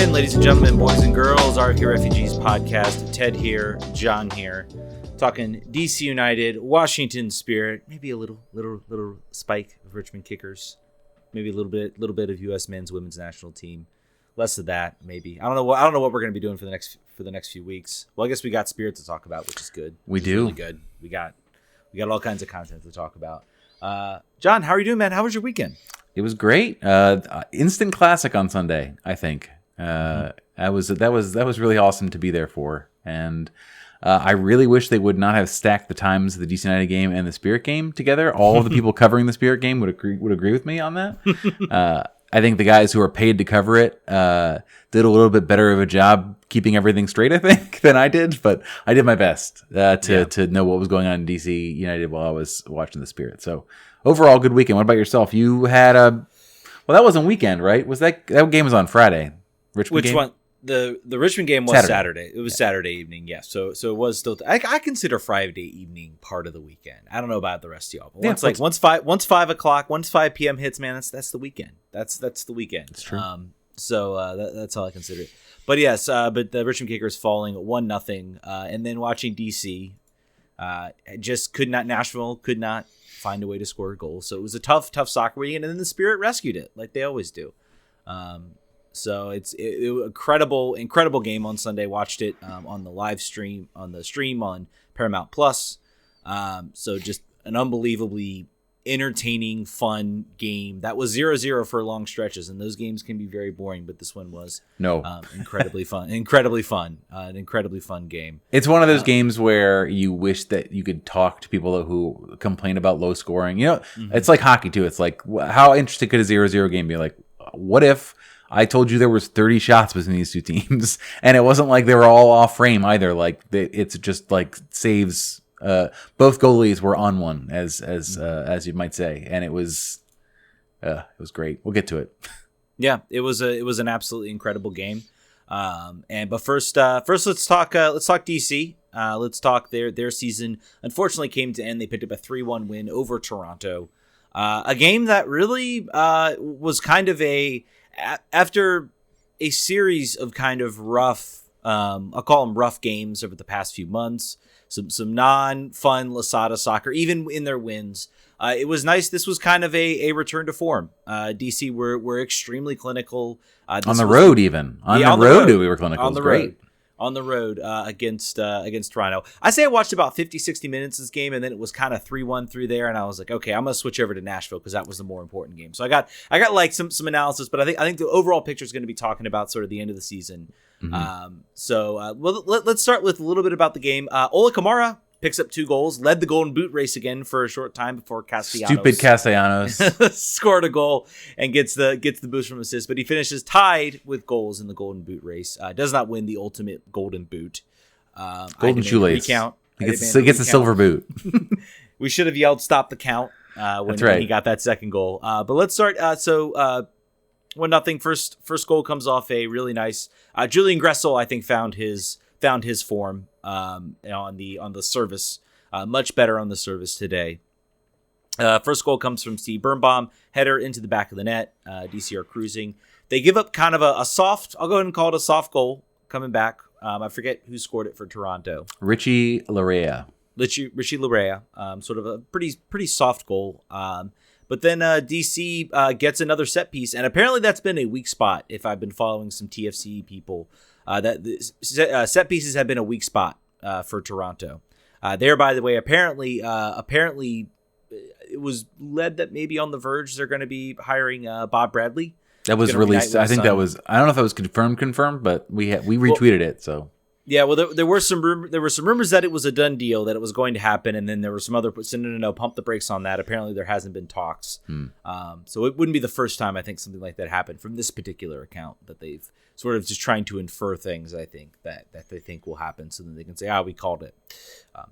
in, ladies and gentlemen, boys and girls, RFK Refugees Podcast. Ted here, John here, talking DC United, Washington Spirit, maybe a little spike of Richmond Kickers, maybe a little bit of U.S. men's women's national team, less of that maybe. I don't know what we're going to be doing for the next few weeks. Well, I guess we got Spirit to talk about, which is good. We do. Really good. We got all kinds of content to talk about. John, how are you doing, man? How was your weekend? It was great. Instant classic on Sunday, I think. That was really awesome to be there for. And I really wish they would not have stacked the times of the DC United game and the Spirit game together. All of the people covering the Spirit game would agree with me on that. I think the guys who are paid to cover it did a little bit better of a job keeping everything straight, I think, than I did. But I did my best to know what was going on in DC United while I was watching the Spirit. So overall, good weekend. What about yourself? You had that wasn't weekend, right? Was that game was on Friday? Richmond Which game? one? The Richmond game was Saturday. It was Saturday evening, yes. So it was still. I consider Friday evening part of the weekend. I don't know about the rest of y'all, but once 5 o'clock, once 5 p.m. hits, man, that's the weekend. That's the weekend. That's true. That's all I consider it. But yes, but the Richmond Kickers falling 1-0, and then watching DC, Nashville could not find a way to score a goal. So it was a tough soccer weekend, and then the Spirit rescued it like they always do. So it was incredible game on Sunday. Watched it on the live stream on Paramount Plus. So just an unbelievably entertaining, fun game. That was 0-0 for long stretches, and those games can be very boring, but this one was incredibly fun. An incredibly fun game. It's one of those games where you wish that you could talk to people who complain about low scoring. It's like hockey too. It's like, how interesting could a 0-0 game be? Like, what if I told you there was 30 shots between these two teams, and it wasn't like they were all off frame either. Like it's just like saves. Both goalies were on one, as you might say, and it was great. We'll get to it. Yeah, it was an absolutely incredible game. But first let's talk DC. Let's talk their season. Unfortunately, came to end. They picked up a 3-1 win over Toronto. A game that really was kind of after a series of kind of rough, I'll call them rough games over the past few months, some non-fun Lasada soccer, even in their wins. It was nice. This was kind of a return to form. DC were extremely clinical. On the road. We were clinical. On the road. On the road against Toronto. I say I watched about 50-60 minutes of this game, and then it was kind of 3-1 through there, and I was like, okay, I'm gonna switch over to Nashville because that was the more important game. So I got like some analysis, but I think the overall picture is going to be talking about sort of the end of the season. Mm-hmm. Let's start with a little bit about the game. Ola Kamara picks up 2 goals, led the Golden Boot race again for a short time before Stupid Castellanos scored a goal and gets the boost from assist, but he finishes tied with goals in the Golden Boot race. Does not win the ultimate Golden Boot. Golden shoelace. He gets the silver boot. We should have yelled "Stop the count" when he got that second goal. But let's start. 1-0. First goal comes off a really nice. Julian Gressel, I think, found his form on the service, much better on the service today. First goal comes from Steve Birnbaum, header into the back of the net. DC are cruising. They give up kind of a soft, I'll go ahead and call it a soft goal coming back. I forget who scored it for Toronto. Richie Larea, sort of a pretty soft goal. But then DC gets another set piece, and apparently that's been a weak spot. If I've been following some TFC people, set pieces have been a weak spot for Toronto. There, by the way, apparently it was led that maybe on the verge they're going to be hiring Bob Bradley. That was released. I think that was. I don't know if that was confirmed, but we retweeted it. So. Yeah, well, there were some rumors that it was a done deal, that it was going to happen, and then there were some other no, pump the brakes on that. Apparently, there hasn't been talks, so it wouldn't be the first time I think something like that happened from this particular account, that they've sort of just trying to infer things. I think that they think will happen, so then they can say, we called it.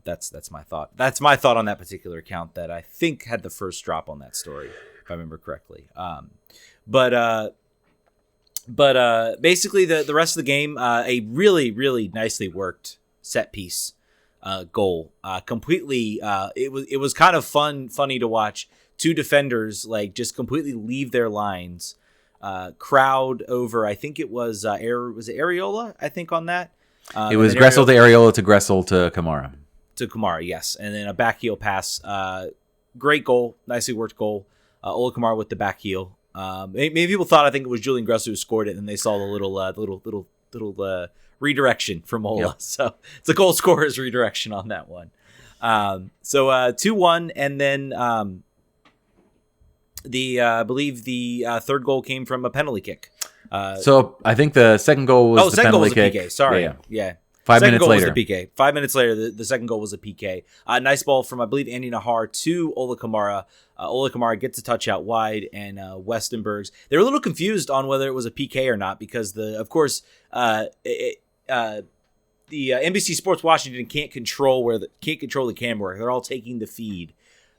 That's my thought. That's my thought on that particular account that I think had the first drop on that story, if I remember correctly. But basically, the rest of the game, a really, really nicely worked set piece goal. Completely, it was kind of funny to watch 2 defenders like just completely leave their lines crowd over. I think it was was it Areola? I think on that. It was Gressel to Areola to Gressel to Kamara. To Kamara, yes, and then a back heel pass. Great goal, nicely worked goal. Ola Kamara with the back heel. Maybe people thought I think it was Julian Gressel who scored it, and they saw the little redirection from Ola. Yep. So it's a goal scorer's redirection on that one. So 2-1, and then I believe the third goal came from a penalty kick. So I think the second goal was the penalty kick. PK. Sorry, yeah. 5 minutes later. Was the PK. 5 minutes later, the second goal was a PK. Nice ball from, I believe, Andy Nahar to Ola Kamara. Ola Kamara gets a touch out wide, and Westenbergs. They were a little confused on whether it was a PK or not because, the NBC Sports Washington can't control the camera. They're all taking the feed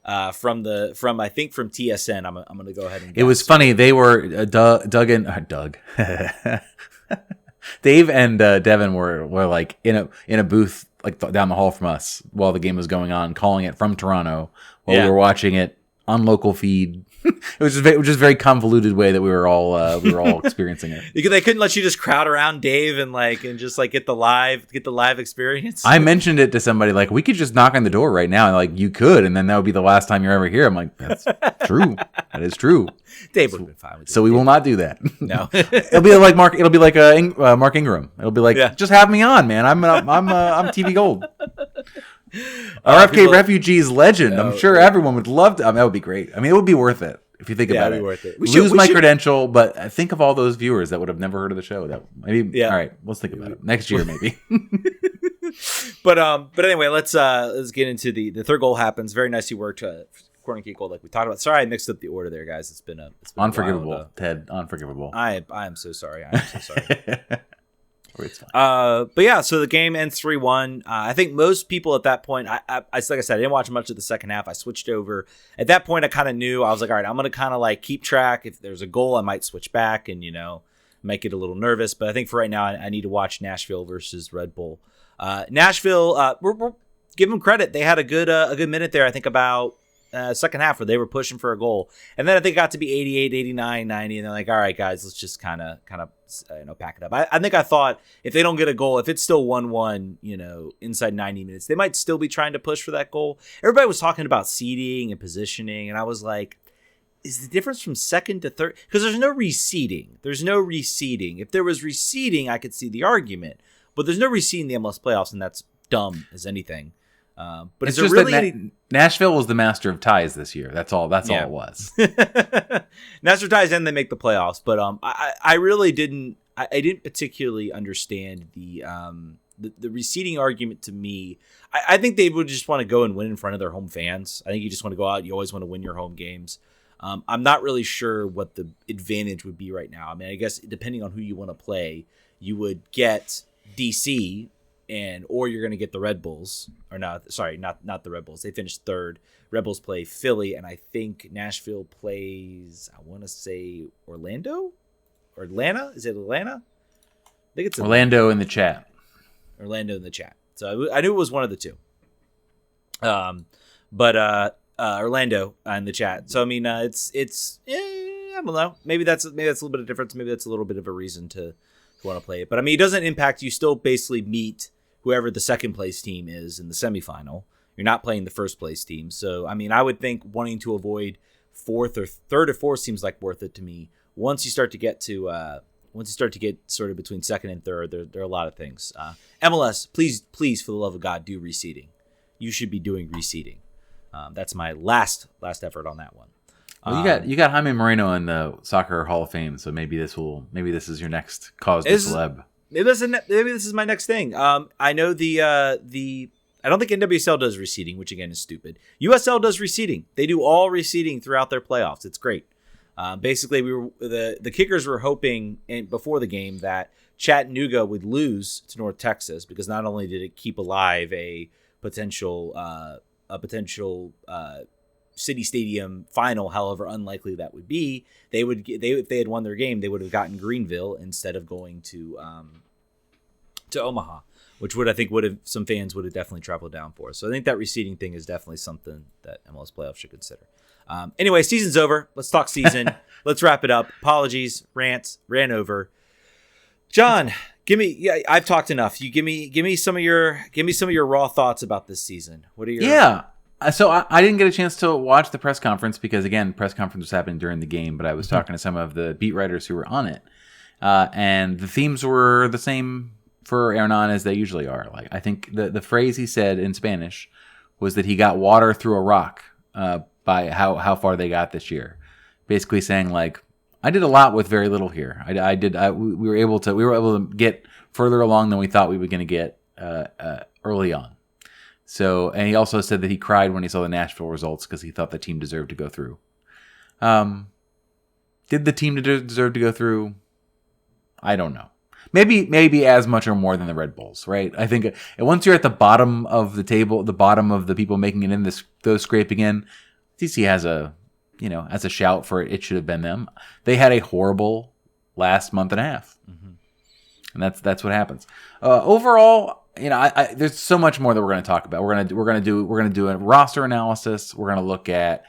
from TSN. I'm going to go ahead and guess. It was funny. They were Doug. Dave and Devin were like in a booth like down the hall from us while the game was going on, calling it from Toronto while we were watching it on local feed. It was just a very convoluted way that we were all experiencing it. They couldn't let you just crowd around Dave and just get the live experience. I mentioned it to somebody like we could just knock on the door right now and like you could, and then that would be the last time you're ever here. I'm like, that's true. That is true. Dave would have been fine with it. So we will not do that. No. It'll be like Mark Ingram. It'll be like, just have me on, man. I'm TV gold. RFK Refugees legend. I'm sure everyone would love to. That would be great. I mean, it would be worth it if you think about it. It'd be worth it. Lose my credential, but think of all those viewers that would have never heard of the show. That maybe. Yeah. All right, let's think about it next year, maybe. But anyway, let's get into the third goal. Happens very nicely worked. Corner kick goal, like we talked about. Sorry, I mixed up the order there, guys. It's been unforgivable, Ted. Unforgivable. I am so sorry. But yeah, so the game ends 3-1. I think most people at that point, I like I said, I didn't watch much of the second half. I switched over. At that point, I kind of knew. I was like, all right, I'm going to kind of like keep track. If there's a goal, I might switch back and, might get a little nervous. But I think for right now, I need to watch Nashville versus Red Bull. Nashville, we're give them credit. They had a good minute there, I think, about second half where they were pushing for a goal. And then I think it got to be 88, 89, 90. And they're like, all right, guys, let's just kind of pack it up. I think I thought if they don't get a goal, if it's still 1-1, inside 90 minutes, they might still be trying to push for that goal. Everybody was talking about seeding and positioning. And I was like, is the difference from second to third? Because there's no reseeding. If there was reseeding, I could see the argument. But there's no reseeding in the MLS playoffs, and that's dumb as anything. But it's just really Nashville was the master of ties this year. That's all it was. Master of ties, and they make the playoffs. But I really didn't. I didn't particularly understand the reseeding argument. To me, I think they would just want to go and win in front of their home fans. I think you just want to go out. You always want to win your home games. I'm not really sure what the advantage would be right now. I mean, I guess depending on who you want to play, you would get DC. Or you're going to get the Red Bulls, or not the Red Bulls. They finished third. Red Bulls play Philly, and I think Nashville plays, I want to say Orlando or Atlanta. Is it Atlanta? I think it's Orlando in the chat. Orlando in the chat. So I knew it was one of the two. But Orlando in the chat. So I mean, it's I don't know. Maybe that's a little bit of difference. Maybe that's a little bit of a reason to want to play it. But I mean, it doesn't impact. You still basically meet whoever the second place team is in the semifinal. You're not playing the first place team. So, I mean, I would think wanting to avoid third or fourth seems like worth it to me. Once you start to get sort of between second and third, there are a lot of things. MLS, please, for the love of God, do reseeding. You should be doing reseeding. That's my last effort on that one. Well, you got Jaime Moreno in the Soccer Hall of Fame, so maybe this is your next cause to celeb. Maybe this is my next thing. I know I don't think NWSL does reseeding, which again is stupid. USL does reseeding. They do all reseeding throughout their playoffs. It's great. Basically, the Kickers were hoping before the game that Chattanooga would lose to North Texas because not only did it keep alive a potential City Stadium final, however unlikely that would be, if they had won their game, they would have gotten Greenville instead of going to Omaha, which some fans would have definitely traveled down for. So I think that reseeding thing is definitely something that MLS playoffs should consider. Anyway, season's over. Let's talk season. let's wrap it up. Apologies, ran over. John, I've talked enough. You give me some of your raw thoughts about this season. What are your So I didn't get a chance to watch the press conference because, again, press conference was happening during the game, but I was talking to some of the beat writers who were on it. And the themes were the same for Hernan as they usually are. Like, I think the phrase he said in Spanish was that he got water through a rock by how far they got this year. Basically saying, like, I did a lot with very little here. We were able to get further along than we thought we were going to get early on. So, and he also said that he cried when he saw the Nashville results because he thought the team deserved to go through. Did the team deserve to go through? I don't know. Maybe as much or more than the Red Bulls, right? I think once you're at the bottom of the table, the bottom of the people making it in those scraping in, DC has a shout for it. It should have been them. They had a horrible last month and a half, and that's what happens. Overall, there's so much more that we're going to talk about. We're going to do a roster analysis. We're going to look at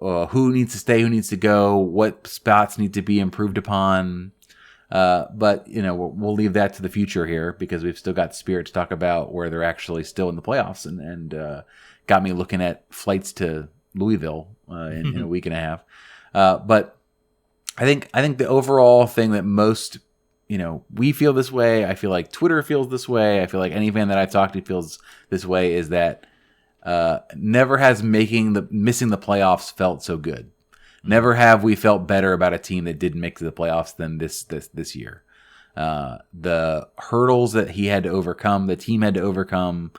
who needs to stay, who needs to go, what spots need to be improved upon. But we'll leave that to the future here because we've still got Spirit to talk about where they're actually still in the playoffs and got me looking at flights to Louisville in a week and a half. But I think the overall thing that most, we feel this way. I feel like Twitter feels this way. I feel like any fan that I've talked to feels this way is that never has missing the playoffs felt so good. Never have we felt better about a team that didn't make the playoffs than this year. The hurdles that he had to overcome, the team had to overcome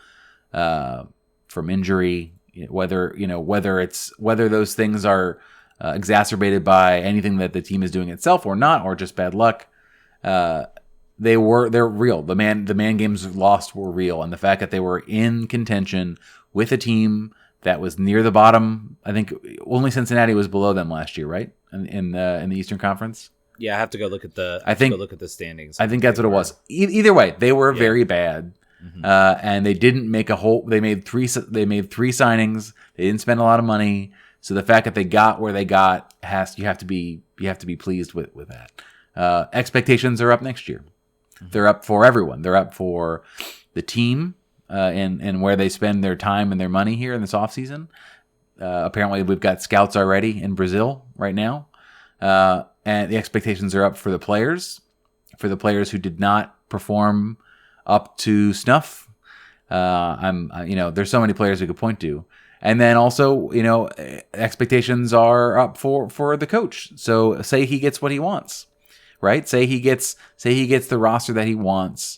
from injury, whether those things are exacerbated by anything that the team is doing itself or not, or just bad luck. They're real. The man games lost were real, and the fact that they were in contention with a team that was near the bottom. I think only Cincinnati was below them last year, right? In the Eastern Conference. Yeah, I have to go look at the standings. I think that's what it was. Either way, they were very bad, and they didn't make a whole. They made three signings. They didn't spend a lot of money. So the fact that they got where they got you have to be pleased with that. Expectations are up next year. They're up for everyone. They're up for the team. And where they spend their time and their money here in this offseason. Apparently, we've got scouts already in Brazil right now. And the expectations are up for the players who did not perform up to snuff. There's so many players we could point to. And then also, expectations are up for the coach. So say he gets what he wants, right? Say he gets the roster that he wants.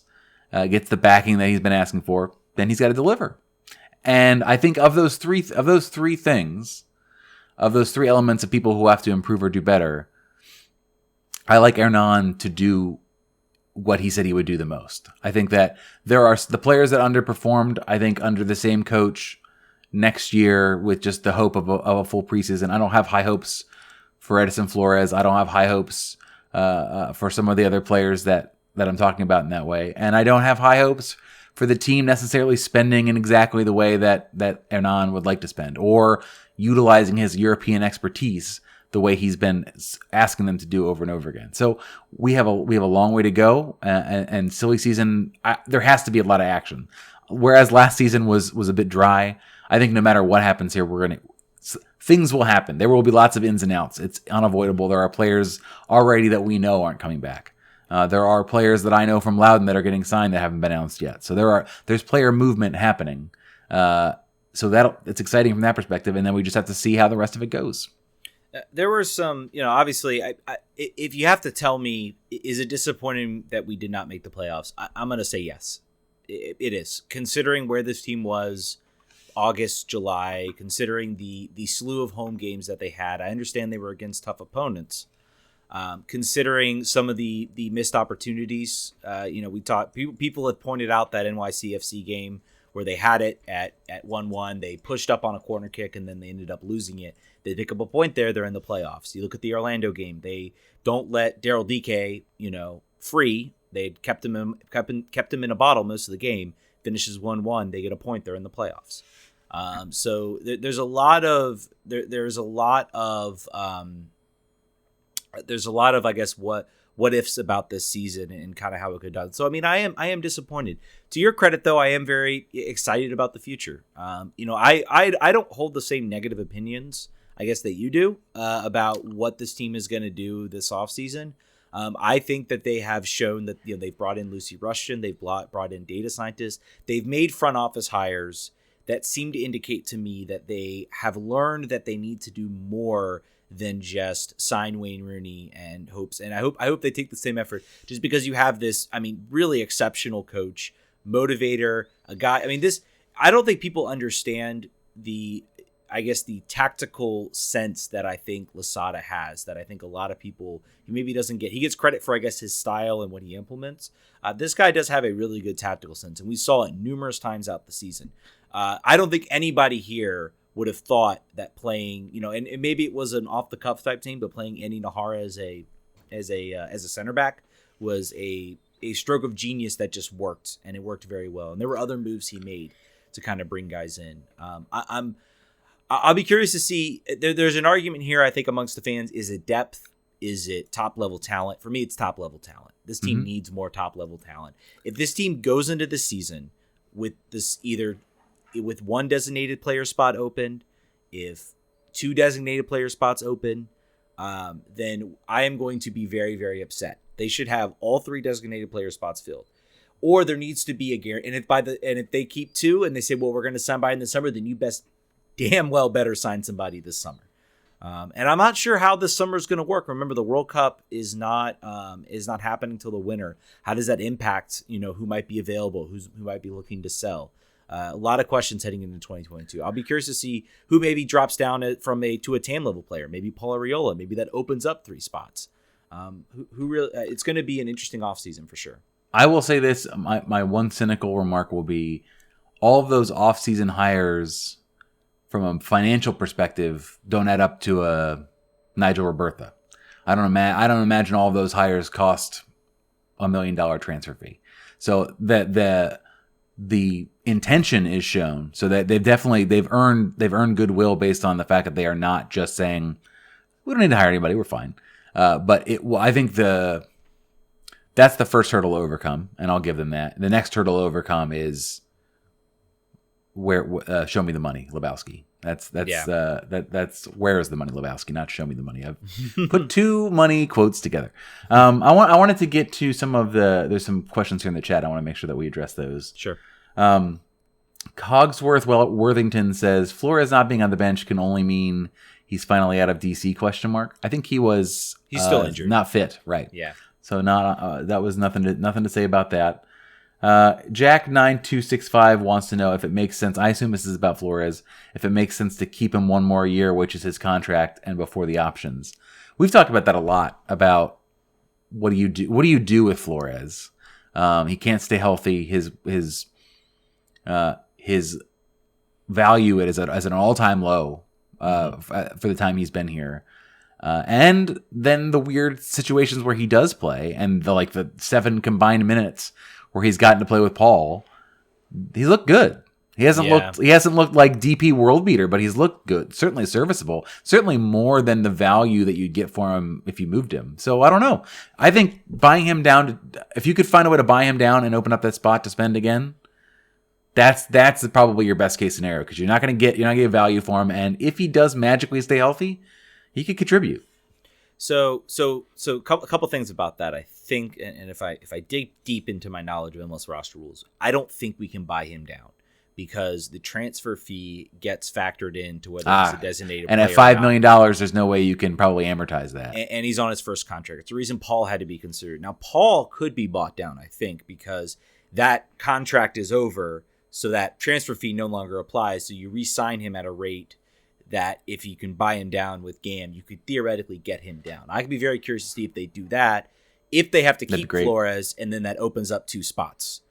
Gets the backing that he's been asking for, then he's got to deliver. And I think of those three things, of those three elements of people who have to improve or do better, I like Hernan to do what he said he would do the most. I think that there are the players that underperformed, I think under the same coach next year with just the hope of a full preseason. I don't have high hopes for Edison Flores. I don't have high hopes for some of the other players that I'm talking about in that way. And I don't have high hopes for the team necessarily spending in exactly the way that Hernan would like to spend, or utilizing his European expertise the way he's been asking them to do over and over again. So we have a long way to go, and silly season, there has to be a lot of action. Whereas last season was a bit dry, I think no matter what happens here, things will happen. There will be lots of ins and outs. It's unavoidable. There are players already that we know aren't coming back. There are players that I know from Loudoun that are getting signed that haven't been announced yet. So there's player movement happening. So it's exciting from that perspective. And then we just have to see how the rest of it goes. There were some, obviously, if you have to tell me, is it disappointing that we did not make the playoffs? I'm going to say yes. It is. Considering where this team was August, July, considering the slew of home games that they had, I understand they were against tough opponents. Considering some of the missed opportunities, people have pointed out that NYCFC game where they had it at 1-1, they pushed up on a corner kick and then they ended up losing it. They pick up a point there, they're in the playoffs. You look at the Orlando game, they don't let Daryl Dike, free. They kept him in a bottle most of the game. Finishes 1-1, they get a point, they're in the playoffs. So there's a lot of there's a lot of, I guess, what ifs about this season and kind of how it could have done. So I mean, I am disappointed. To your credit, though, I am very excited about the future. I don't hold the same negative opinions, I guess, that you do about what this team is going to do this offseason. I think that they have shown that they've brought in Lucy Rushton, they've brought in data scientists, they've made front office hires that seem to indicate to me that they have learned that they need to do more than just sign Wayne Rooney and hopes. And I hope they take the same effort, just because you have this, I mean, really exceptional coach, motivator, a guy. I mean, I don't think people understand the tactical sense that I think Losada has, that I think a lot of people, he maybe doesn't get. He gets credit for, I guess, his style and what he implements. This guy does have a really good tactical sense, and we saw it numerous times out the season. I don't think anybody here would have thought that playing, and maybe it was an off the cuff type team, but playing Andy Nahara as a center back was a stroke of genius that just worked, and it worked very well. And there were other moves he made to kind of bring guys in. I'll be curious to see. There's an argument here, I think, amongst the fans. Is it depth? Is it top level talent? For me, it's top level talent. This team needs more top level talent. If this team goes into the season with this with one designated player spot open, if two designated player spots open, then I am going to be very, very upset. They should have all three designated player spots filled, or there needs to be a guarantee. And if they keep two and they say, well, we're going to sign by in the summer, then you damn well better sign somebody this summer. And I'm not sure how this summer is going to work. Remember, the World Cup is not happening until the winter. How does that impact, who might be available, who might be looking to sell? A lot of questions heading into 2022. I'll be curious to see who maybe drops down to a TAM level player. Maybe Paul Arriola. Maybe that opens up three spots. Who really? It's going to be an interesting offseason for sure. I will say this: my one cynical remark will be, all of those offseason hires, from a financial perspective, don't add up to a Nigel Robertha. I don't imagine all of those hires cost $1 million transfer fee. So the intention is shown, so that they've earned goodwill based on the fact that they are not just saying, we don't need to hire anybody, we're fine. I think that's the first hurdle to overcome, and I'll give them that. The next hurdle to overcome is show me the money, Lebowski. That's where is the money, Lebowski, not show me the money. I've put two money quotes together. I wanted to get to there's some questions here in the chat. I want to make sure that we address those. Sure. Cogsworth Worthington says Flores not being on the bench can only mean he's finally out of DC ? I think he's still injured, not fit, right? Yeah. So that was nothing to say about that. Jack9265 wants to know if it makes sense. I assume this is about Flores. If it makes sense to keep him one more year, which is his contract, and before the options. We've talked about that a lot. About what do you do? What do you do with Flores? He can't stay healthy. His value is at an all-time low for the time he's been here. And then the weird situations where he does play, and the 7 combined minutes where he's gotten to play with Paul, he's looked good. He hasn't looked like DP world beater, but he's looked good. Certainly serviceable. Certainly more than the value that you'd get for him if you moved him. So I don't know. I think buying him down, if you could find a way to buy him down and open up that spot to spend again, that's probably your best case scenario, because you're not going to get value for him, and if he does magically stay healthy, he could contribute. So a couple things about that. I think, and if I dig deep into my knowledge of MLS roster rules, I don't think we can buy him down, because the transfer fee gets factored into whether he's a designated player. And at $5 million, there's no way you can probably amortize that. And he's on his first contract. It's the reason Paul had to be considered. Now, Paul could be bought down, I think, because that contract is over, so that transfer fee no longer applies. So you re-sign him at a rate that if you can buy him down with GAM, you could theoretically get him down. I could be very curious to see if they do that, if they have to keep Flores, and then that opens up 2 spots.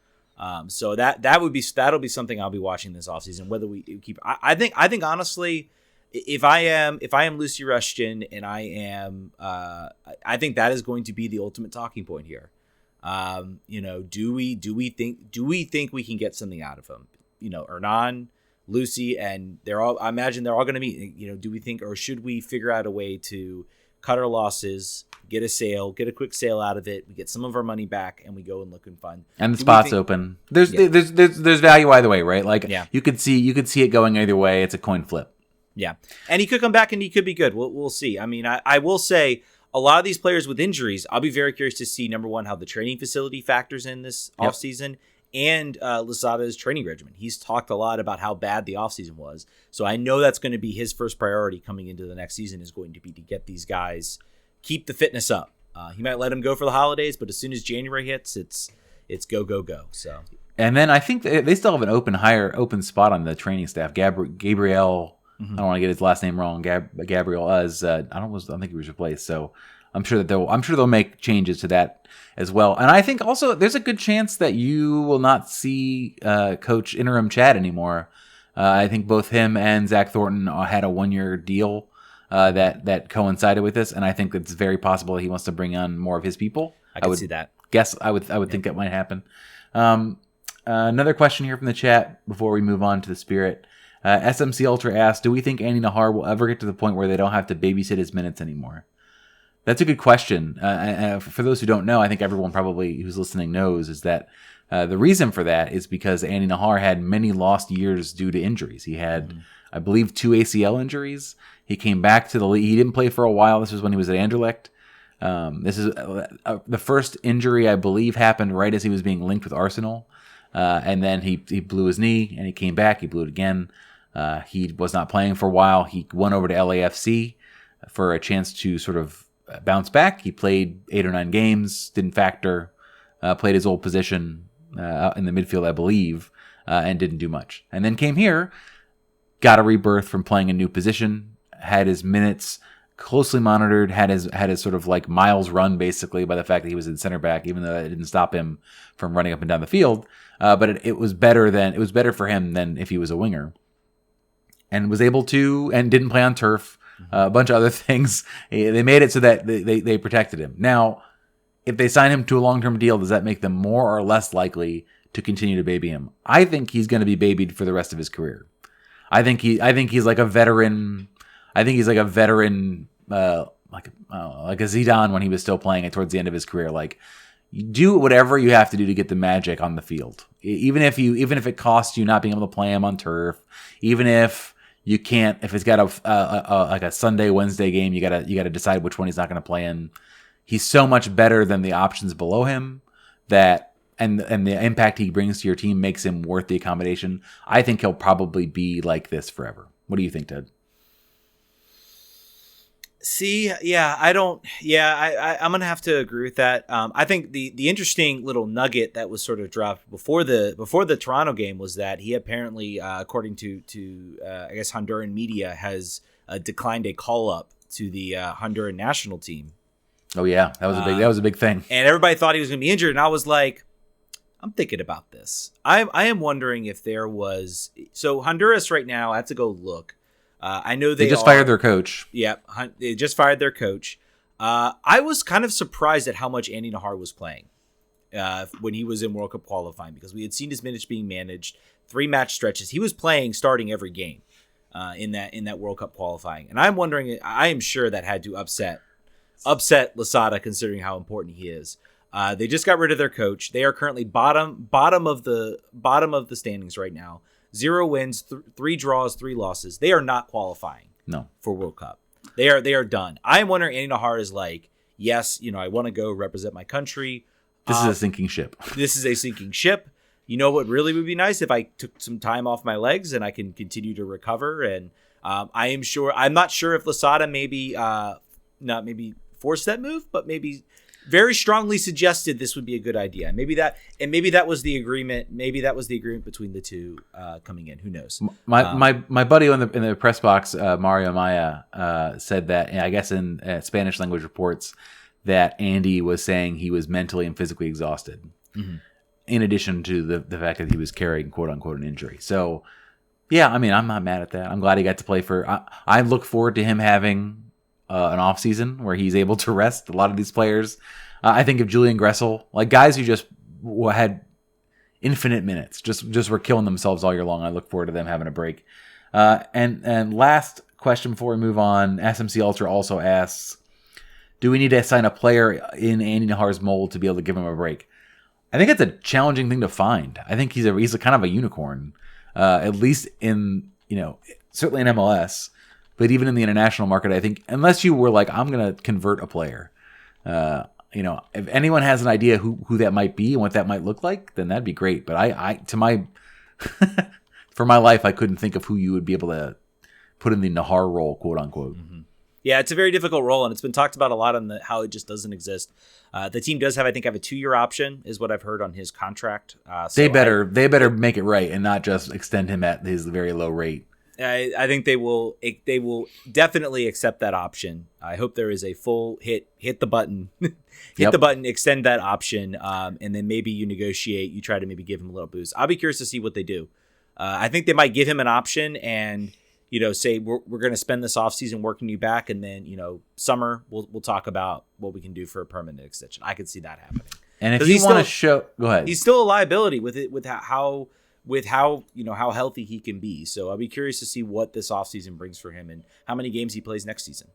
So that'll be something I'll be watching this offseason, whether we keep. I think honestly, if I am Lucy Rushton, and I think that is going to be the ultimate talking point here. Do we think we can get something out of him? Hernan, Lucy, and I imagine they're all going to meet. Do we think, or should we figure out a way to cut our losses, get a quick sale out of it. We get some of our money back, and we go and look and fund. And the spot's open. There's value either way, right? Like yeah. you could see it going either way. It's a coin flip. Yeah, and he could come back and he could be good. We'll see. I mean, I will say a lot of these players with injuries, I'll be very curious to see, number one, how the training facility factors in this offseason, and Losada's training regimen. He's talked a lot about how bad the offseason was. So I know that's going to be his first priority coming into the next season, is going to be to get these guys, keep the fitness up. He might let them go for the holidays, but as soon as January hits, it's go. So, and then I think they still have an open spot on the training staff. Gabriel, I don't want to get his last name wrong. Gabriel as I don't think he was replaced. So I'm sure they'll make changes to that as well. And I think also there's a good chance that you will not see Coach Interim Chad anymore. I think both him and Zach Thornton had a 1-year deal that coincided with this, and I think it's very possible that he wants to bring on more of his people. I would see that. I would think that might happen. Another question here from the chat before we move on to the Spirit. SMC Ultra asks, do we think Andy Nahar will ever get to the point where they don't have to babysit his minutes anymore? That's a good question. For those who don't know, I think everyone probably who's listening knows, is that the reason for that is because Andy Nahar had many lost years due to injuries. He had, I believe, 2 ACL injuries. He came back to the league. He didn't play for a while. This was when he was at Anderlecht. This is the first injury, I believe, happened right as he was being linked with Arsenal. And then he blew his knee, and he came back. He blew it again. He was not playing for a while. He went over to LAFC for a chance to sort of bounce back. He played 8 or 9 games, didn't factor, played his old position out in the midfield, I believe, and didn't do much. And then came here, got a rebirth from playing a new position, had his minutes closely monitored, had his sort of like miles run basically by the fact that he was in center back, even though it didn't stop him from running up and down the field. But it was better for him than if he was a winger. And was able to, and didn't play on turf, a bunch of other things. They made it so that they protected him. Now, if they sign him to a long-term deal, does that make them more or less likely to continue to baby him? I think he's going to be babied for the rest of his career. I think he's like a veteran. I think he's like a veteran, like a Zidane when he was still playing it towards the end of his career. Like, you do whatever you have to do to get the magic on the field, even if it costs you not being able to play him on turf, even if you can't, if it's got like a Sunday, Wednesday game, you gotta decide which one he's not going to play in. He's so much better than the options below him that, and the impact he brings to your team makes him worth the accommodation. I think he'll probably be like this forever. What do you think, Ted? See, yeah, I'm gonna have to agree with that. I think the interesting little nugget that was sort of dropped before the Toronto game was that he apparently, according to I guess Honduran media, has declined a call up to the Honduran national team. Oh yeah, that was a big thing. And everybody thought he was gonna be injured, and I was like, I'm thinking about this. I am wondering if there was, so Honduras right now. I have to go look. I know they just fired their coach. Yeah, they just fired their coach. I was kind of surprised at how much Andy Nahar was playing when he was in World Cup qualifying, because we had seen his minutes being managed, 3 match stretches. He was playing, starting every game in that World Cup qualifying. And I'm wondering, I am sure that had to upset Losada, considering how important he is. They just got rid of their coach. They are currently bottom of the standings right now. 0 wins, 3 draws, 3 losses. They are not qualifying for World Cup. They are done. I am wondering, Andy Nahar is like, yes, I want to go represent my country. This is a sinking ship. This is a sinking ship. You know what really would be nice? If I took some time off my legs and I can continue to recover. And I'm not sure if Losada maybe forced that move, but maybe very strongly suggested this would be a good idea. Maybe that was the agreement. Maybe that was the agreement between the two coming in. Who knows? My buddy in the press box, Mario Maya, said that, I guess in Spanish language reports, that Andy was saying he was mentally and physically exhausted, in addition to the fact that he was carrying quote unquote an injury. So yeah, I mean, I'm not mad at that. I'm glad he got to play I look forward to him having an off season where he's able to rest a lot of these players. I think of Julian Gressel, like guys who just had infinite minutes, just were killing themselves all year long. I look forward to them having a break. And last question before we move on, SMC Ultra also asks, do we need to sign a player in Andy Nahar's mold to be able to give him a break? I think it's a challenging thing to find. I think he's a kind of a unicorn, at least in, certainly in MLS, but even in the international market. I think unless you were like, I'm going to convert a player, if anyone has an idea who that might be and what that might look like, then that'd be great. But for my life, I couldn't think of who you would be able to put in the Nahar role, quote unquote. Mm-hmm. Yeah, it's a very difficult role, and it's been talked about a lot on how it just doesn't exist. The team does have a 2-year option, is what I've heard on his contract. So they better make it right and not just extend him at his very low rate. I think they will definitely accept that option. I hope there is a full hit the button, the button, extend that option, and then maybe you negotiate. You try to maybe give him a little boost. I'll be curious to see what they do. I think they might give him an option and say we're going to spend this offseason working you back, and then summer we'll talk about what we can do for a permanent extension. I could see that happening. And if you want to show, go ahead. He's still a liability with how healthy he can be. So I'll be curious to see what this offseason brings for him and how many games he plays next season.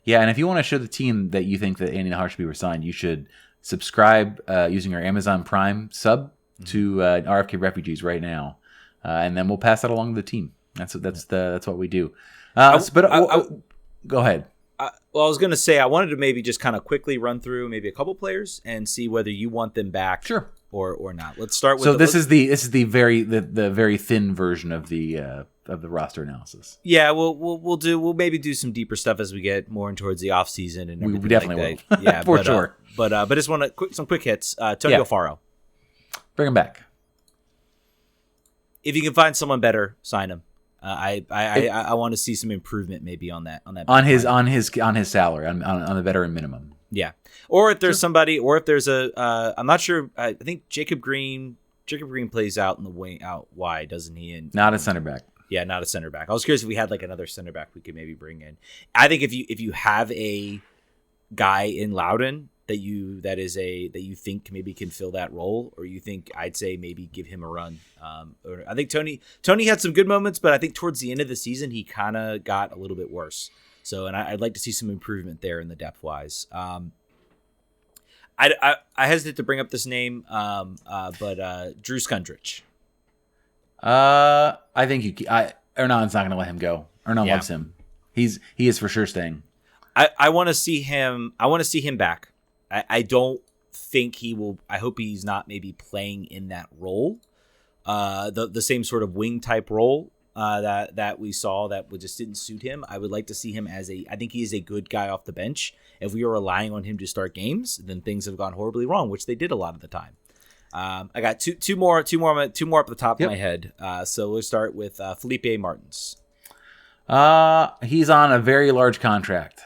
Yeah, and if you want to show the team that you think that Andy Nahar should be resigned, you should subscribe using your Amazon Prime sub to RFK Refugees right now, and then we'll pass that along to the team. That's what we do. Go ahead. I was going to say I wanted to maybe just kind of quickly run through maybe a couple players and see whether you want them back. Sure. Or not. Let's start with. So this is the very thin version of the roster analysis. Yeah, we'll maybe do some deeper stuff as we get more in towards the off season and we definitely will. Yeah, for sure. But just want some quick hits. Tony Alfaro, bring him back. If you can find someone better, sign him. I want to see some improvement maybe on that on his salary on the veteran minimum. Yeah. Or if there's somebody, or if there's I'm not sure. I think Jacob Green plays out in the wing, out wide, doesn't he? And not a center back. Yeah, not a center back. I was curious if we had like another center back we could maybe bring in. I think if you have a guy in Loudon that you think maybe can fill that role, or you think, I'd say maybe give him a run. Or I think Tony had some good moments, but I think towards the end of the season he kind of got a little bit worse. So, and I'd like to see some improvement there in the depth wise. I hesitate to bring up this name, but Drew Skundrich. I think Hernan's not going to let him go. Hernan loves him. He is for sure staying. I want to see him. I want to see him back. I don't think he will. I hope he's not maybe playing in that role, the same sort of wing type role that we saw that just didn't suit him. I would like to see him as I think he is a good guy off the bench. If we are relying on him to start games, then things have gone horribly wrong, which they did a lot of the time. I got two more up the top of my head. So we'll start with Felipe Martins. He's on a very large contract,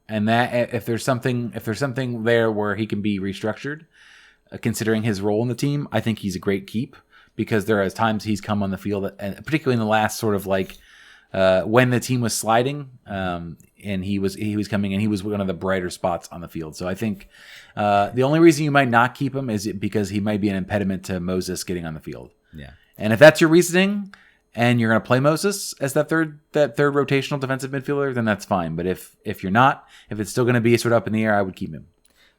and that if there's something there where he can be restructured, considering his role in the team, I think he's a great keep, because there are times he's come on the field, and particularly in the last sort of like when the team was sliding, and he was coming in, he was one of the brighter spots on the field. So I think the only reason you might not keep him is because he might be an impediment to Moses getting on the field. Yeah, and if that's your reasoning, and you're going to play Moses as that third rotational defensive midfielder, then that's fine. But if you're not, if it's still going to be sort of up in the air, I would keep him.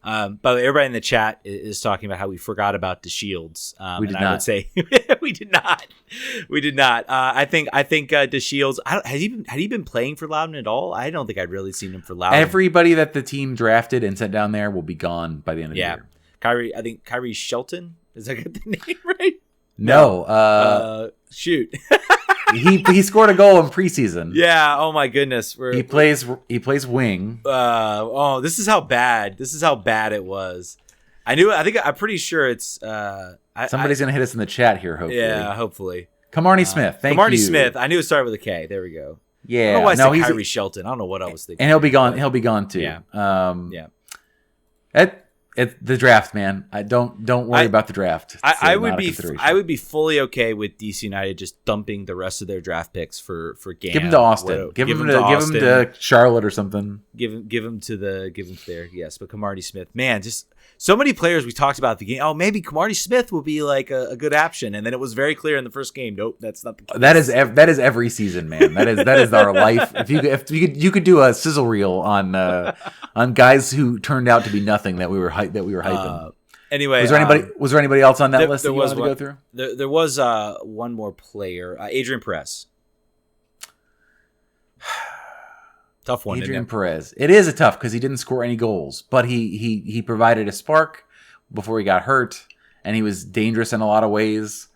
But everybody in the chat is talking about how we forgot about DeShields. We did not. I would say we did not. We did not. I think DeShields. Had he been playing for Loudon at all? I don't think I'd really seen him for Loudon. Everybody that the team drafted and sent down there will be gone by the end of the year. Kyrie Shelton. Is that get the name right? No. Shoot. he scored a goal in preseason. Yeah. Oh my goodness. He plays wing. This is how bad it was. I'm pretty sure it's. Somebody's gonna hit us in the chat here. Hopefully. Yeah. Hopefully. Kamarni Smith. Thank you. Kamarni Smith. I knew it started with a K. There we go. Yeah. I don't know why I said Kyrie Shelton. I don't know what I was thinking. And he'll be gone. He'll be gone too. Yeah. Yeah. It's the draft, man. Don't worry about the draft. I would be fully okay with DC United just dumping the rest of their draft picks for Gam. Give them to Austin. Give them to Charlotte or something. Give them to there. Yes, but Kamarni Smith, man, just so many players we talked about at the game. Oh, maybe Marty Smith will be like a good option, and then it was very clear in the first game. Nope, that's not the case. That is every season, man. That is our life. If you could do a sizzle reel on guys who turned out to be nothing that we were hyping. Anyway, was there anybody else on that list that you wanted to go through? There was one more player, Adrian Perez. Tough one. Adrian Perez. It is a tough because he didn't score any goals, but he provided a spark before he got hurt, and he was dangerous in a lot of ways.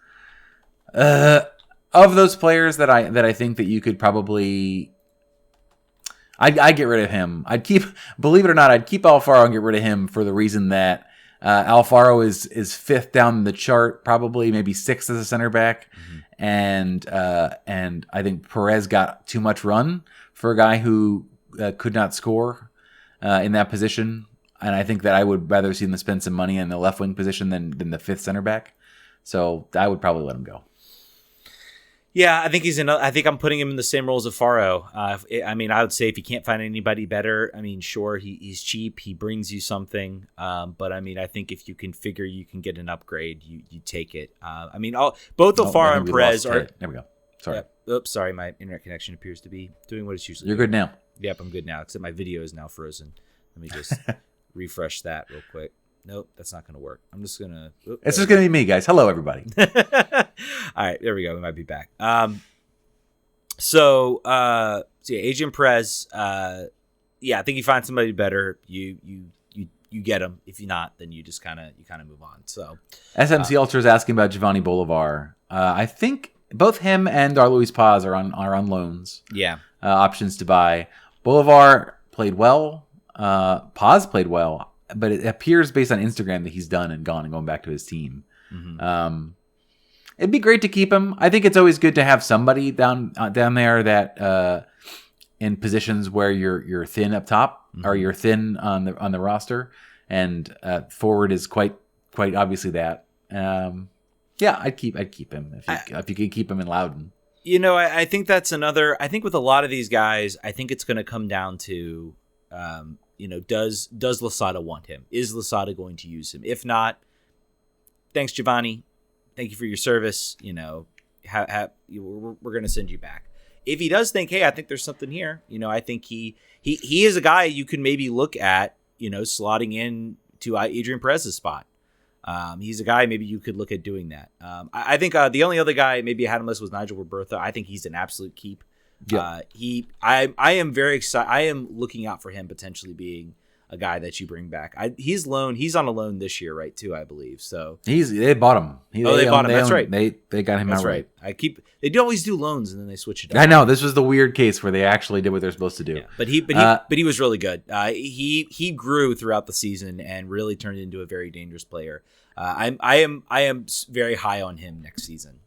Of those players that I think that you could probably, I'd get rid of him. Believe it or not, I'd keep Alfaro and get rid of him for the reason that Alfaro is fifth down the chart, probably maybe sixth as a center back, and I think Perez got too much run for a guy who could not score in that position. And I think that I would rather see him spend some money in the left wing position than the fifth center back. So I would probably let him go. Yeah, I think I think I'm putting him in the same role as Alfaro. I would say if you can't find anybody better, sure, he's cheap. He brings you something. But I think if you can figure you can get an upgrade, you take it. Both Alfaro and Perez are. There we go. Sorry. Oops, sorry. My internet connection appears to be doing what it's usually. You're good now. Yep, I'm good now. Except my video is now frozen. Let me just refresh that real quick. Nope, that's not going to work. I'm just going to... It's just going to be me, guys. Hello, everybody. All right, there we go. We might be back. So Adrian Perez, I think you find somebody better. You get him. If you're not, then you just kind of move on. So SMC Ultra is asking about Giovanni Bolivar. I think both him and Luis Paz are on loans. Yeah. Options to buy. Bolivar played well. Paz played well. But it appears based on Instagram that he's done and gone and going back to his team. Mm-hmm. It'd be great to keep him. I think it's always good to have somebody down there that in positions where you're thin up top or you're thin on the roster, and forward is quite obviously that. I'd keep him if you could keep him in Loudoun. I think that's another. I think with a lot of these guys, I think it's going to come down to. Does Losada want him? Is Losada going to use him? If not, thanks, Giovanni. Thank you for your service. We're going to send you back. If he does think, hey, I think there's something here. I think he is a guy you can maybe look at. Slotting in to Adrian Perez's spot. He's a guy maybe you could look at doing that. I think the only other guy maybe I had on the list was Nigel Roberto. I think he's an absolute keep. Yeah. I am very excited. I am looking out for him potentially being a guy that you bring back. He's on a loan this year, right? Too, I believe. So they bought him. They bought him. That's right. They got him That's outright. Right. They do always do loans and then they switch it up. I know this was the weird case where they actually did what they're supposed to do. Yeah. But he was really good. He grew throughout the season and really turned into a very dangerous player. I am very high on him next season.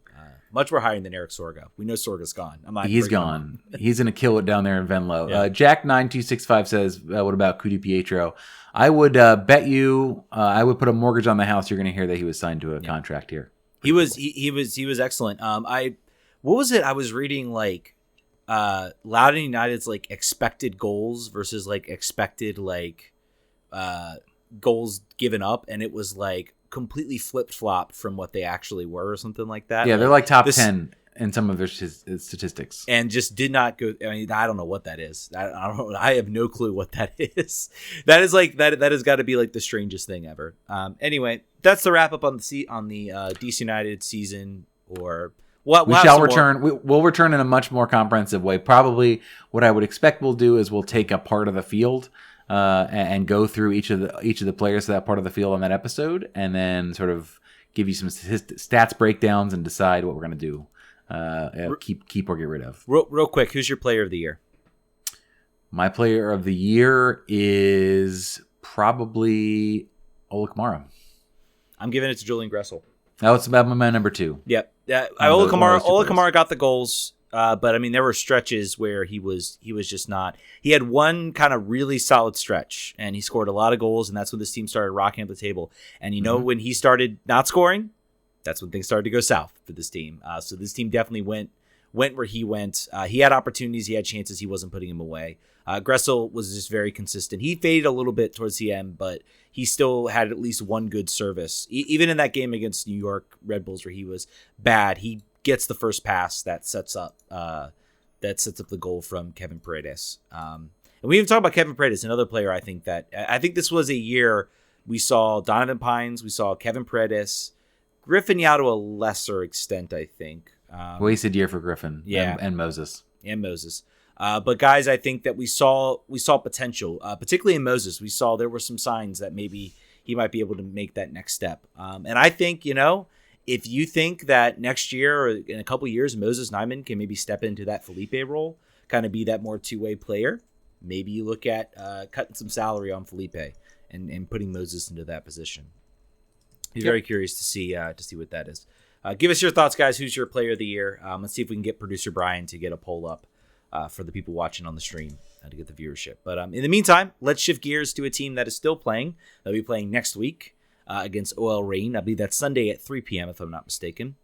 Much more higher than Eric Sorga. We know Sorga's gone. He's gone. He's going to kill it down there in Venlo. Yeah. Jack9265 says, what about Cudi Pietro? I would bet you, I would put a mortgage on the house. You're going to hear that he was signed to a contract here. He was excellent. What was it? I was reading Loudoun United's expected goals versus expected goals given up. And it was completely flip-flopped from what they actually were or something like that. Yeah, they're top 10 in some of their statistics. And just did not go. I don't know what that is. I have no clue what that is. That is that has got to be the strangest thing ever. Anyway, that's the wrap up on the DC United season. Or what? We'll return. We'll return in a much more comprehensive way. Probably what I would expect we'll do is we'll take a part of the field. And go through each of the players to that part of the field on that episode, and then sort of give you some stats breakdowns and decide what we're going to do. Keep or get rid of. Real quick, who's your player of the year? My player of the year is probably Ola Kamara. I'm giving it to Julian Gressel. That's about my number 2. Yep. Ola Kamara got the goals. But there were stretches where he was just not. He had one kind of really solid stretch, and he scored a lot of goals, and that's when this team started rocking up the table. And when he started not scoring, that's when things started to go south for this team. So this team definitely went went where he went. He had opportunities, he had chances, he wasn't putting them away. Gressel was just very consistent. He faded a little bit towards the end, but he still had at least one good service. Even in that game against New York Red Bulls where he was bad, he gets the first pass that sets up the goal from Kevin Paredes. And we even talk about Kevin Paredes, another player. I think this was a year we saw Donovan Pines, we saw Kevin Paredes, Griffin Yao to a lesser extent, I think. Wasted year for Griffin, and Moses. But guys, I think that we saw potential, particularly in Moses. We saw there were some signs that maybe he might be able to make that next step. And I think, if you think that next year or in a couple years, Moses Nyman can maybe step into that Felipe role, kind of be that more two-way player, maybe you look at cutting some salary on Felipe and putting Moses into that position. Be very curious to see what that is. Give us your thoughts, guys. Who's your player of the year? Let's see if we can get producer Brian to get a poll up for the people watching on the stream to get the viewership. But in the meantime, let's shift gears to a team that is still playing. They'll be playing next week against OL Reign. I believe that's Sunday at 3 p.m. if I'm not mistaken.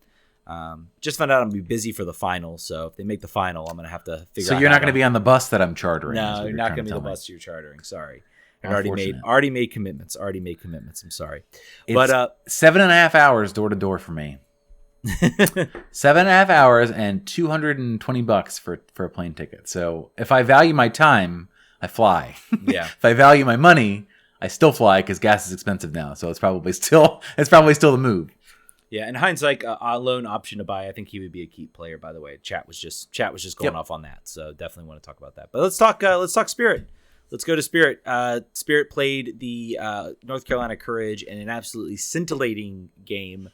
Just found out I'm going to be busy for the final, so if they make the final, I'm going to have to figure out. So you're not going to be on the bus that I'm chartering? No, you're not going to be the bus you're chartering. Sorry. I already made commitments. I'm sorry. It's but 7.5 hours door to door for me. 7.5 hours and $220 for a plane ticket. So if I value my time, I fly. Yeah. If I value my money, I still fly because gas is expensive now. So it's probably still the move. Yeah, in hindsight, a loan option to buy, I think he would be a key player. By the way, chat was just going off on that. So definitely want to talk about that. But let's talk Spirit. Let's go to Spirit. Spirit played the North Carolina Courage in an absolutely scintillating game.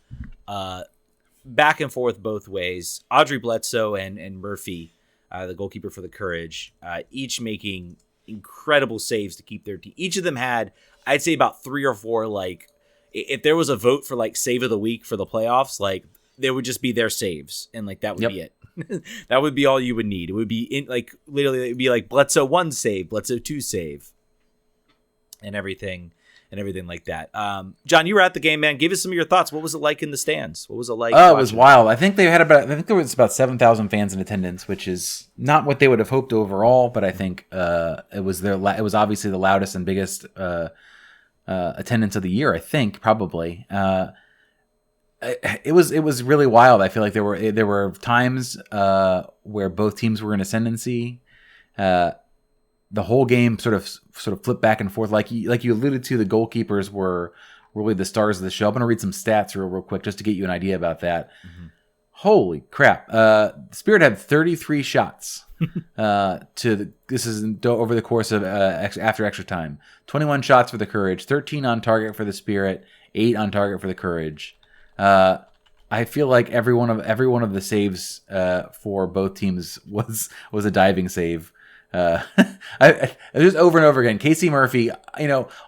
Back and forth both ways. Audrey Bledsoe and Murphy, the goalkeeper for the Courage, each making incredible saves to keep their team. Each of them had, I'd say, about 3 or 4, if there was a vote for save of the week for the playoffs, there would just be their saves, and that would be it. That would be all you would need. It would be literally it would be Bledsoe 1 save, Bledsoe 2 save, and everything like that. John, you were at the game, man. Give us some of your thoughts. What was it like in the stands? What was it like? Oh, it was wild. I think there was about 7,000 fans in attendance, which is not what they would have hoped overall, but I think it was obviously the loudest and biggest attendance of the year. I think probably. It was really wild. I feel like there were times where both teams were in ascendancy. The whole game sort of flipped back and forth. Like you alluded to, the goalkeepers were really the stars of the show. I'm going to read some stats real quick just to get you an idea about that. Mm-hmm. Holy crap! Spirit had 33 shots. This is over the course of after extra time. 21 shots for the Courage, 13 on target for the Spirit, 8 on target for the Courage. I feel like every one of the saves for both teams was a diving save. Just over and over again. Casey Murphy,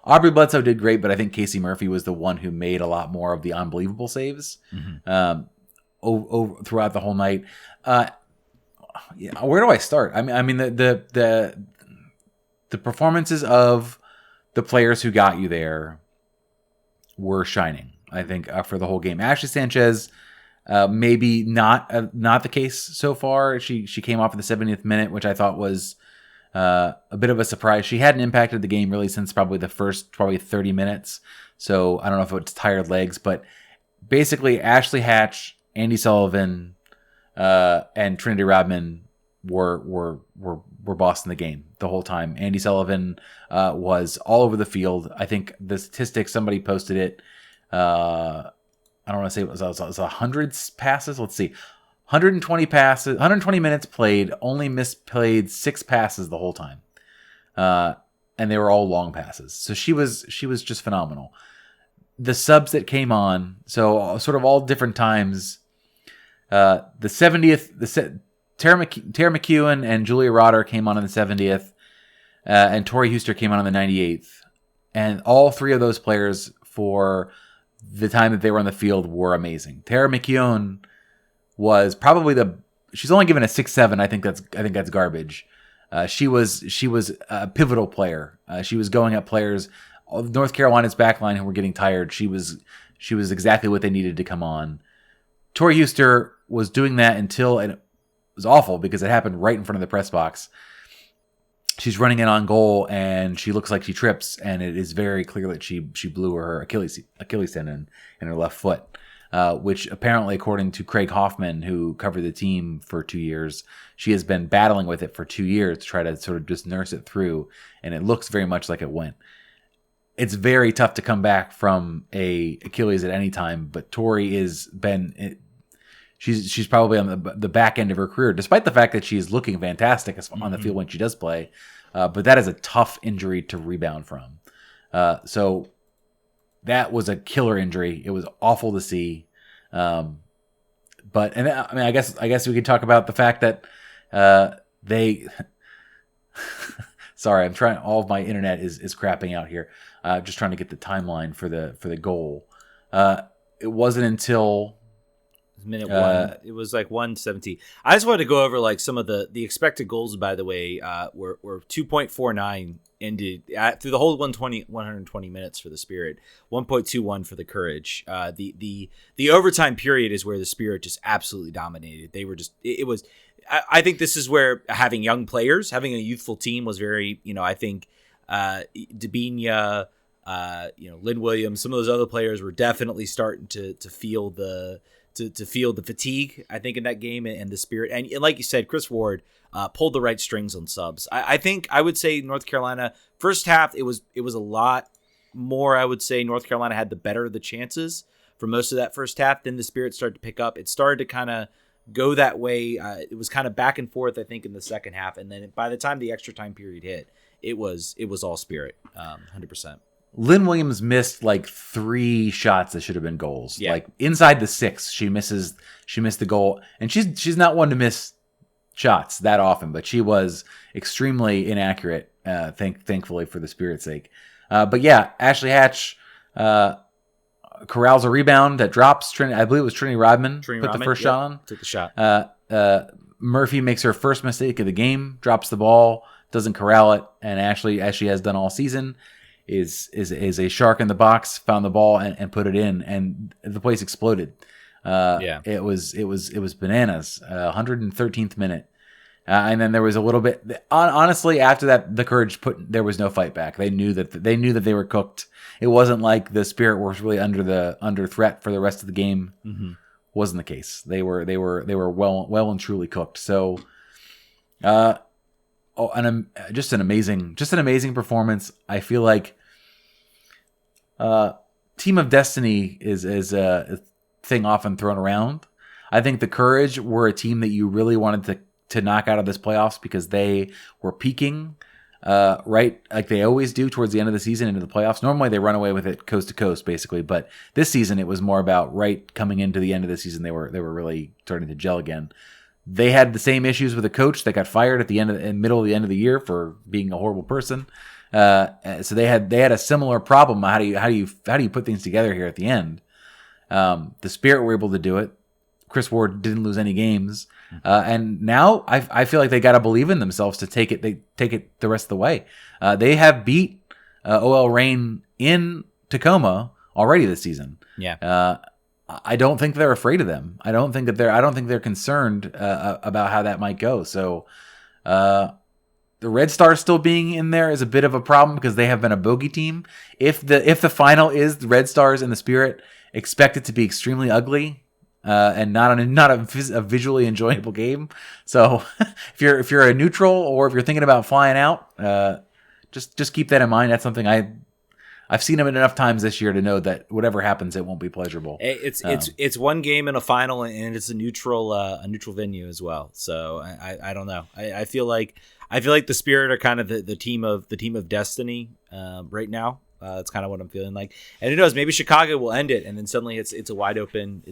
Aubrey Bledsoe did great, but I think Casey Murphy was the one who made a lot more of the unbelievable saves throughout the whole night. Where do I start? I mean the performances of the players who got you there were shining. I think for the whole game. Ashley Sanchez, maybe not the case so far. She came off at the 70th minute, which I thought was a bit of a surprise. She hadn't impacted the game really since probably the first 30 minutes. So I don't know if it's tired legs, but basically Ashley Hatch, Andy Sullivan, and Trinity Rodman were bossing the game the whole time. Andy Sullivan was all over the field. I think the statistic, somebody posted it. I don't want to say it was 100 passes. Let's see. 120 passes, 120 minutes played, only misplayed 6 passes the whole time. And they were all long passes. So she was just phenomenal. The subs that came on, so sort of all different times. The 70th, Tara McEwen and Julia Rotter came on in the 70th, and Tori Huster came on in the 98th. And all 3 of those players for the time that they were on the field were amazing. Tara McEwen was probably she's only given a 6-7. I think that's garbage. She was a pivotal player. She was going at players. North Carolina's backline who were getting tired. She was exactly what they needed to come on. Tori Huster was doing that until, and was awful because it happened right in front of the press box. She's running in on goal, and she looks like she trips, and it is very clear that she blew her Achilles tendon in her left foot, which apparently, according to Craig Hoffman, who covered the team for 2 years, she has been battling with it for 2 years to try to sort of just nurse it through, and it looks very much like it went. It's very tough to come back from a Achilles at any time, but Tori she's probably on the back end of her career, despite the fact that she's looking fantastic on the field when she does play. But that is a tough injury to rebound from. So that was a killer injury. It was awful to see. I guess we could talk about the fact that they. Sorry, I'm trying. All of my internet is crapping out here. Just trying to get the timeline for the goal. It wasn't until minute one. It was like 1:17. I just wanted to go over like some of the expected goals. By the way, were 2.49 ended through the whole 120 minutes for the Spirit. 1.21 for the Courage. The overtime period is where the Spirit just absolutely dominated. They were just it was. I think this is where having young players, having a youthful team was very. I think Dabinia, Lynn Williams, some of those other players were definitely starting to feel the. To feel the fatigue, I think, in that game and the Spirit. And like you said, Chris Ward pulled the right strings on subs. I think I would say North Carolina, first half, it was a lot more, I would say North Carolina had the better of the chances for most of that first half. Then the Spirit started to pick up. It started to kind of go that way. It was kind of back and forth, I think, in the second half. And then by the time the extra time period hit, it was all Spirit, 100%. Lynn Williams missed like 3 shots that should have been goals. Yeah. Like inside the 6, she missed the goal, and she's not one to miss shots that often, but she was extremely inaccurate. Thankfully for the Spirit's sake. But yeah, Ashley Hatch corrals a rebound that drops. I believe it was Trinity Rodman put the first shot on. Took the shot. Murphy makes her first mistake of the game, drops the ball, doesn't corral it, and Ashley, as she has done all season, is a shark in the box, found the ball and put it in, and the place exploded. It was bananas. 113th minute, and then there was a little bit. Honestly, after that, the Courage there was no fight back. They knew that they were cooked. It wasn't like the Spirit was really under threat for the rest of the game. Mm-hmm. Wasn't the case. They were well and truly cooked. So, just an amazing performance. I feel like Team of Destiny is a thing often thrown around. I think the Courage were a team that you really wanted to knock out of this playoffs because they were peaking right like they always do towards the end of the season into the playoffs. Normally they run away with it coast to coast basically, but this season it was more about right coming into the end of the season they were really starting to gel again. They had the same issues with a coach that got fired at the middle of the end of the year for being a horrible person. So they had a similar problem. How do you put things together here at the end? The Spirit were able to do it. Chris Ward didn't lose any games, and now I feel like they got to believe in themselves to take it. They take it the rest of the way. They have beat OL Reign in Tacoma already this season. Yeah. I don't think they're afraid of them. I don't think they're concerned about how that might go. So, the Red Stars still being in there is a bit of a problem because they have been a bogey team. If the final is the Red Stars and the Spirit, expect it to be extremely ugly and not a visually enjoyable game. So, if you're a neutral or if you're thinking about flying out, just keep that in mind. That's something I've seen them enough times this year to know that whatever happens, it won't be pleasurable. It's one game in a final, and it's a neutral venue as well. So I don't know. I feel like the Spirit are kind of the team of destiny right now. That's kind of what I'm feeling like. And who knows? Maybe Chicago will end it, and then suddenly it's a wide open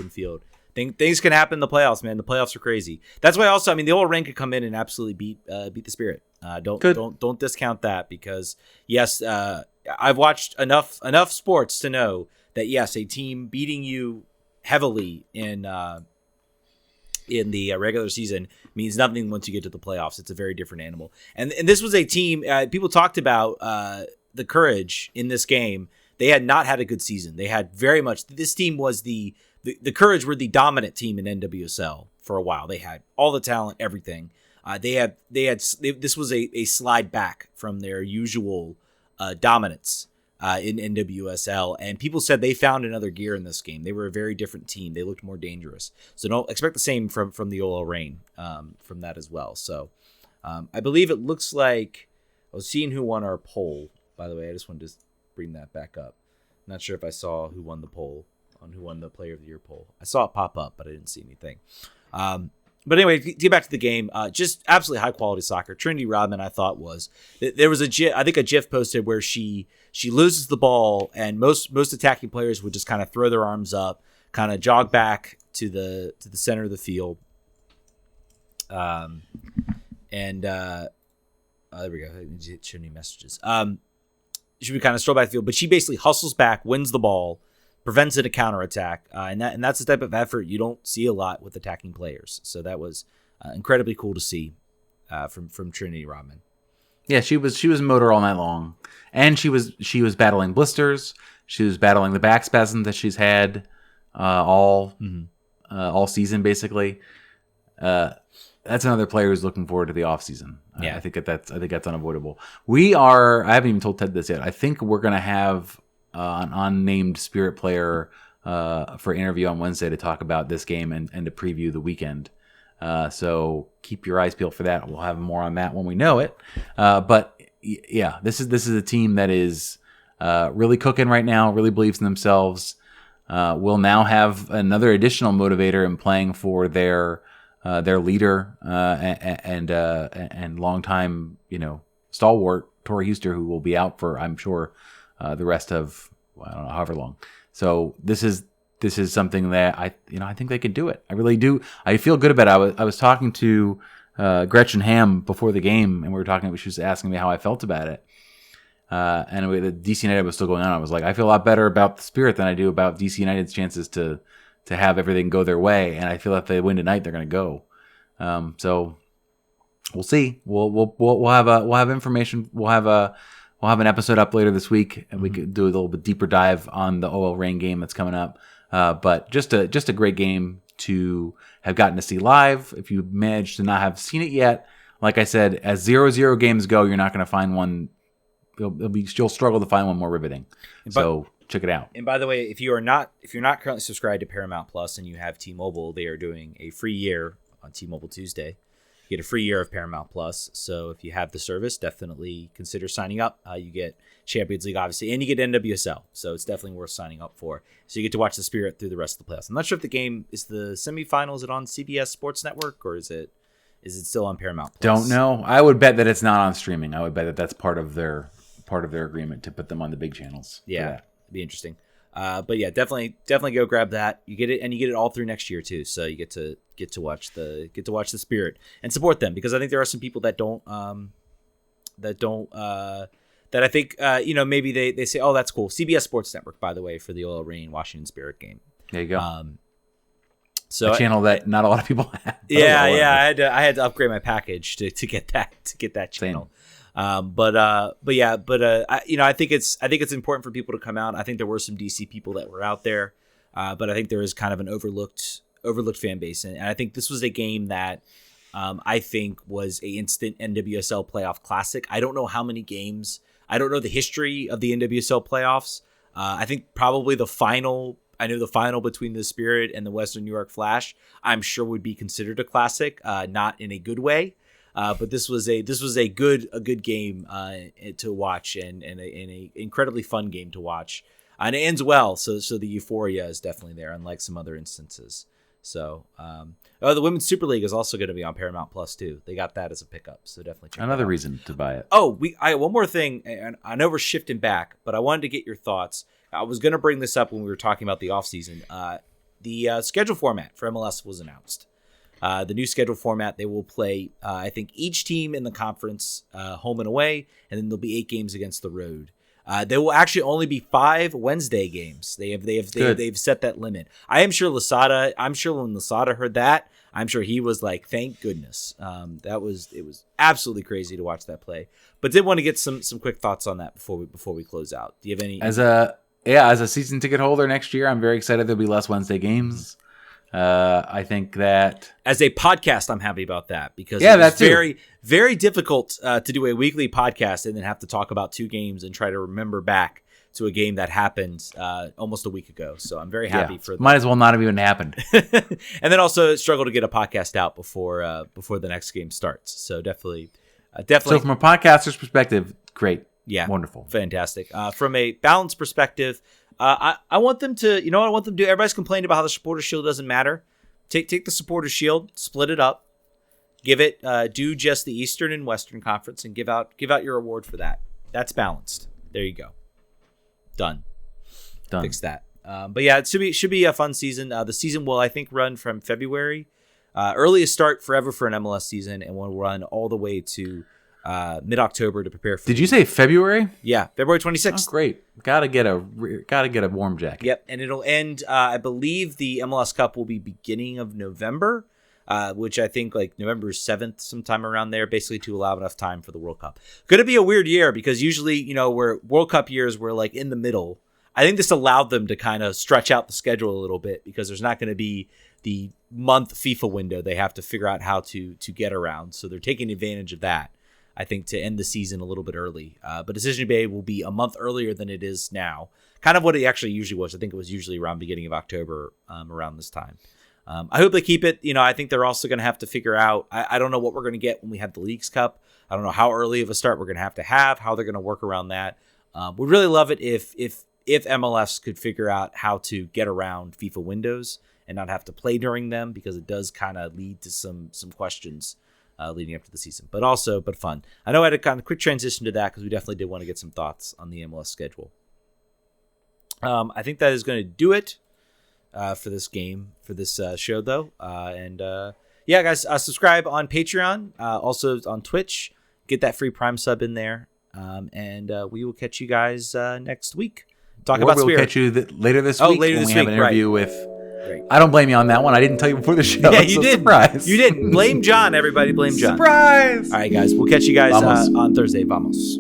field. Things can happen in the playoffs, man. The playoffs are crazy. That's why also, I mean, the OL Reign could come in and absolutely beat the Spirit. Don't discount that because yes. I've watched enough sports to know that yes, a team beating you heavily in the regular season means nothing once you get to the playoffs. It's a very different animal. And this was a team people talked about the Courage in this game. They had not had a good season. They had very much. This team was the Courage were the dominant team in NWSL for a while. They had all the talent, everything. This was a slide back from their usual dominance in NWSL, and people said they found another gear in this game. They were a very different team. They looked more dangerous. So don't expect the same from the OL Reign from that as well. So I believe it looks like I was seeing who won our poll. By the way, I just wanted to bring that back up. Not sure if I saw who won the poll on who won the Player of the Year poll. I saw it pop up, but I didn't see anything. But anyway, to get back to the game, just absolutely high quality soccer. Trinity Rodman, I thought there was a GIF posted where she loses the ball, and most attacking players would just kind of throw their arms up, kind of jog back to the center of the field. There we go. I need to show new messages. She would kind of stroll back the field, but she basically hustles back, wins the ball, prevents it a counterattack, and that's the type of effort you don't see a lot with attacking players. So that was incredibly cool to see from Trinity Rodman. Yeah, she was motor all night long, and she was battling blisters. She was battling the back spasm that she's had all season basically. That's another player who's looking forward to the off season. Yeah, I think that's unavoidable. I haven't even told Ted this yet. I think we're gonna have an unnamed Spirit player for interview on Wednesday to talk about this game and to preview the weekend. So keep your eyes peeled for that. We'll have more on that when we know it. But yeah, this is a team that is really cooking right now, really believes in themselves. Will now have another additional motivator in playing for their leader and longtime, stalwart Tori Huster, who will be out for, I'm sure, the rest of, I don't know, however long. So this is something that I think they can do it. I really do. I feel good about it. I was talking to Gretchen Ham before the game, and we were talking. She was asking me how I felt about it. And the DC United was still going on. I was like, I feel a lot better about the Spirit than I do about DC United's chances to have everything go their way. And I feel if they win tonight, they're going to go. So we'll see. We'll have information. We'll have an episode up later this week, and we could do a little bit deeper dive on the OL Reign game that's coming up. But just a great game to have gotten to see live. If you managed to not have seen it yet, like I said, as 0-0 games go, you're not going to find one. You'll struggle to find one more riveting. So check it out. And by the way, if you're not currently subscribed to Paramount Plus and you have T-Mobile, they are doing a free year on T-Mobile Tuesday. You get a free year of Paramount Plus. So if you have the service, definitely consider signing up. You get Champions League, obviously, and you get NWSL. So it's definitely worth signing up for. So you get to watch the Spirit through the rest of the playoffs. I'm not sure if the game is the semifinals. Is it on CBS Sports Network, or is it still on Paramount Plus? Don't know. I would bet that it's not on streaming. I would bet that that's part of their agreement to put them on the big channels. Yeah, it'd be interesting. But yeah, definitely go grab that. You get it, and you get it all through next year too. So you get to watch the Spirit and support them, because I think there are some people that I think maybe they say, oh, that's cool. CBS Sports Network, by the way, for the OL Reign Washington Spirit game. There you go. So a channel that not a lot of people have. Yeah, I had to upgrade my package to get that channel. I think it's important for people to come out. I think there were some DC people that were out there, but I think there is kind of an overlooked fan base, and I think this was a game that I think was a instant NWSL playoff classic. I don't know how many games. I don't know the history of the NWSL playoffs. I think probably the final. I know the final between the Spirit and the Western New York Flash, I'm sure, would be considered a classic, not in a good way. But this was a good game to watch, and a incredibly fun game to watch, and it ends well. So the euphoria is definitely there, unlike some other instances. So the Women's Super League is also going to be on Paramount Plus too. They got that as a pickup, so definitely check another that out. Reason to buy it. Oh, one more thing, and I know we're shifting back, but I wanted to get your thoughts. I was going to bring this up when we were talking about the offseason. The schedule format for MLS was announced. The new schedule format, they will play, I think, each team in the conference home and away, and then there'll be 8 games against the road. There will actually only be 5 Wednesday games. They've set that limit. I'm sure when Lasada heard that, I'm sure he was like, thank goodness. It was absolutely crazy to watch that play. But did want to get some quick thoughts on that before we close out. Do you have any? As a season ticket holder next year, I'm very excited there'll be less Wednesday games. I think that as a podcast, I'm happy about that because that's very, very difficult to do a weekly podcast and then have to talk about 2 games and try to remember back to a game that happened almost a week ago. So I'm very happy for that. Might as well not have even happened. And then also struggle to get a podcast out before the next game starts. So definitely. So from a podcaster's perspective, great. Yeah. Wonderful. Fantastic. From a balance perspective, I want them to, you know what I want them to do? Everybody's complaining about how the supporter shield doesn't matter. Take the supporter shield, split it up, give it, do just the Eastern and Western Conference and give out your award for that. That's balanced. There you go. Done. Fix that. But yeah, it should be a fun season. The season will, I think, run from February. Earliest start forever for an MLS season, and will run all the way to mid-October to prepare for. Did you say February? Yeah, February 26th. Oh, great. Gotta get a warm jacket. Yep, and it'll end. I believe the MLS Cup will be beginning of November, which I think like November 7th, sometime around there, basically to allow enough time for the World Cup. Going to be a weird year because usually, where World Cup years were like in the middle. I think this allowed them to kind of stretch out the schedule a little bit because there's not going to be the month FIFA window they have to figure out how to get around. So they're taking advantage of that, I think, to end the season a little bit early. But Decision Bay will be a month earlier than it is now. Kind of what it actually usually was. I think it was usually around beginning of October, around this time. I hope they keep it. I think they're also going to have to figure out, I don't know what we're going to get when we have the Leagues Cup. I don't know how early of a start we're going to have, how they're going to work around that. We'd really love it if MLS could figure out how to get around FIFA windows and not have to play during them, because it does kind of lead to some questions leading up to the season, but fun. I know I had a kind of quick transition to that because we definitely did want to get some thoughts on the MLS schedule. I think that is going to do it for this show, though. Yeah, guys, subscribe on Patreon, also on Twitch. Get that free Prime sub in there, and we will catch you guys next week. We'll catch you later this week later when this we have week, an interview right. with. I don't blame you on that one. I didn't tell you before the show. Yeah, you did. Surprise. You did. Blame John. Everybody blame John. Surprise. All right, guys. We'll catch you guys on Thursday. Vamos.